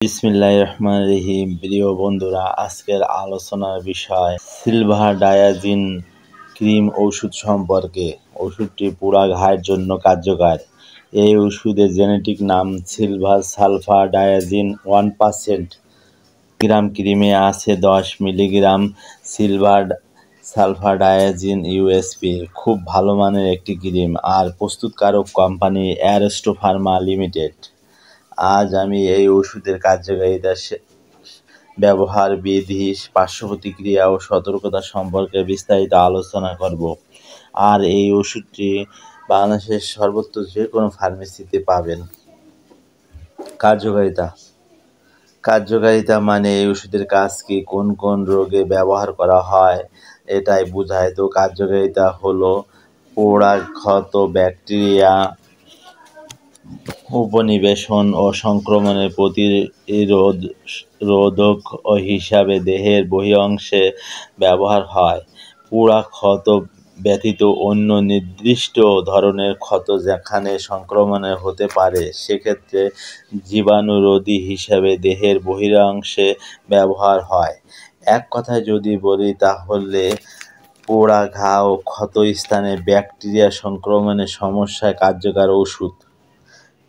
বিসমিল্লাহির রহমানির রহিম। প্রিয় বন্ধুরা, আজকের আলোচনার বিষয় সিলভার ডায়াজিন ক্রিম ওষুধ সম্পর্কে। ওষুধটি পুরা ঘায়ের জন্য কার্যকর। এই ওষুধের জেনেটিক নাম সিলভার সালফার ডায়াজিন 1%। গ্রাম ক্রিমে আছে 10 milligram silver sulphur diazine USP. খুব ভালো মানের একটি ক্রিম। আর প্রস্তুতকারক কোম্পানি অ্যারোস্টো ফার্মা লিমিটেড। আজ আমি এই ওষুধের কার্যকারিতা, ব্যবহার বিধি, পার্শ্ব প্রতিক্রিয়া ও সতর্কতা সম্পর্কে বিস্তারিত আলোচনা করব। আর এই ওষুধটি বাংলাদেশের সর্বত্র যে কোনো ফার্মেসিতে পাবেন। কার্যকারিতা মানে এই ওষুধের কাজ কি, কোন কোন রোগে ব্যবহার করা হয় এটাই বোঝায়। তো কার্যকারিতা হলো পোড়া ক্ষত, ব্যাকটেরিয়া উপনিবেশন ও সংক্রমণের প্রতিরোধক হিসাবে দেহের বহিরংশে ব্যবহার হয়। পোড়া ক্ষত ব্যতীত অন্য নির্দিষ্ট ধরনের ক্ষত যেখানে সংক্রমণ হতে পারে, সেক্ষেত্রে জীবাণুরোধী হিসাবে দেহের বহিরংশে ব্যবহার হয়। এক কথায় যদি বলি তাহলে পোড়া ঘা ও ক্ষত স্থানে ব্যাকটেরিয়া সংক্রমণের সমস্যায় কার্যকর ওষুধ।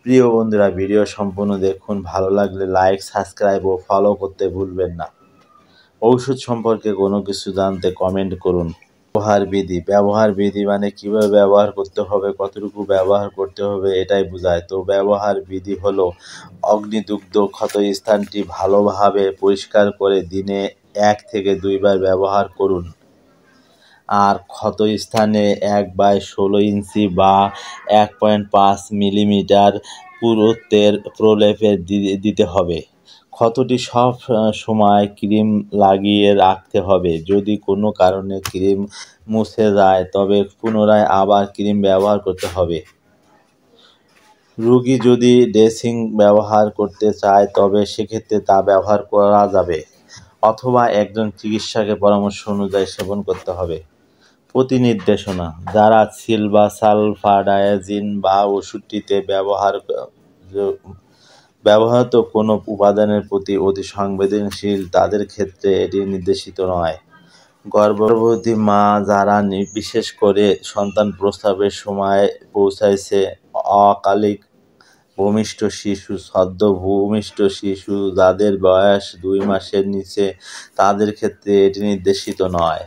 প্রিয় বন্ধুরা, ভিডিও সম্পূর্ণ দেখুন। ভালো লাগলে লাইক, সাবস্ক্রাইব ও ফলো করতে ভুলবেন না। ঔষধ সম্পর্কে কোনো কিছু জানতে কমেন্ট করুন। ব্যবহার বিধি মানে কিভাবে ব্যবহার করতে হবে, কতটুকু ব্যবহার করতে হবে এটাই বোঝায়। তো ব্যবহার বিধি হলো অগ্নিদগ্ধ ক্ষত স্থানটি ভালোভাবে পরিষ্কার করে দিনে 1 থেকে 2 বার ব্যবহার করুন। আর ক্ষত স্থানে 1/16 ইঞ্চি বা 1.5 মিলিমিটার পুরুত্বের প্রলেপ দিতে হবে। ক্ষতটি সব সময় ক্রিম লাগিয়ে রাখতে হবে। যদি কোনো কারণে ক্রিম মুছে যায় তবে পুনরায় আবার ক্রিম ব্যবহার করতে হবে। রোগী যদি ড্রেসিং ব্যবহার করতে চায় তবে সেক্ষেত্রে তা ব্যবহার করা যাবে, অথবা একজন চিকিৎসকের পরামর্শ অনুযায়ী সেবন করতে হবে। প্রতি নির্দেশনা: যারা সিলভার সালফার ডায়াজিন বা ওষুধটিতে ব্যবহৃত কোনো উপাদানের প্রতি অতি সংবেদনশীল তাদের ক্ষেত্রে এটি নির্দেশিত নয়। গর্ভবতী মা, যারা বিশেষ করে সন্তান প্রসবের সময় পৌঁছাইছে, অকালিক ভূমিষ্ঠ শিশু, সদ্য ভূমিষ্ঠ শিশু, যাদের বয়স 2 মাসের নিচে, তাদের ক্ষেত্রে এটি নির্দেশিত নয়।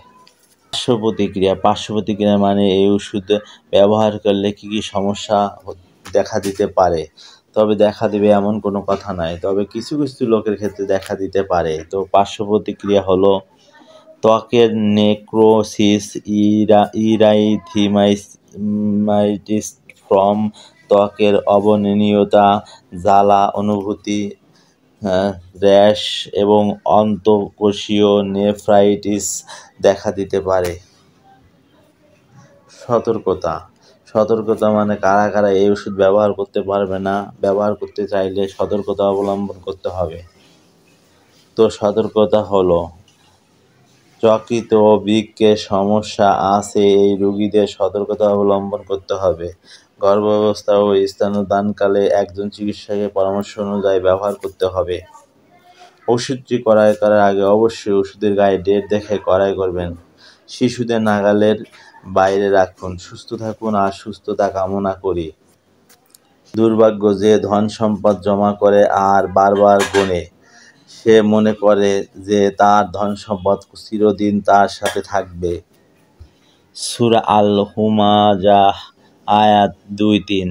পার্শ্ব প্রতিক্রিয়া মানে এই ওষুধ ব্যবহার করলে কী কী সমস্যা দেখা দিতে পারে। তবে দেখা দিবে এমন কোনো কথা নাই, তবে কিছু কিছু লোকের ক্ষেত্রে দেখা দিতে পারে। তো পার্শ্ব প্রতিক্রিয়া হলো ত্বকের নেক্রোসিস, ইরাইথিমাইটিস ফ্রম, ত্বকের অবনীয়তা, জ্বালা অনুভূতি, র্যাশ এবং অন্তঃকোষীয় নেফ্রাইটিস দেখা দিতে পারে। সতর্কতা মানে কারা কারা এই ওষুধ ব্যবহার করতে পারবে না, ব্যবহার করতে চাইলে সতর্কতা অবলম্বন করতে হবে। তো সতর্কতা হলো, যকৃত ও বৃক্কের সমস্যা আছে এই রোগীদের সতর্কতা অবলম্বন করতে হবে। গর্ভাবস্থা ও স্তন্যদানকালে একজন চিকিৎসকের পরামর্শ অনুযায়ী ব্যবহার করতে হবে। ওষুধটি ক্রয় করার আগে অবশ্যই ওষুধের গায়ে ডেট দেখে ক্রয় করবেন। শিশুদের নাগালের বাইরে রাখুন। সুস্থ থাকুন আর সুস্থতা কামনা করি। দুর্ভাগ্য যে ধন সম্পদ জমা করে আর বারবার গোনে, সে মনে করে যে তার ধন সম্পদ চিরদিন তার সাথে থাকবে। সূরা আল-হুমাযাহ আয়াত 2-3।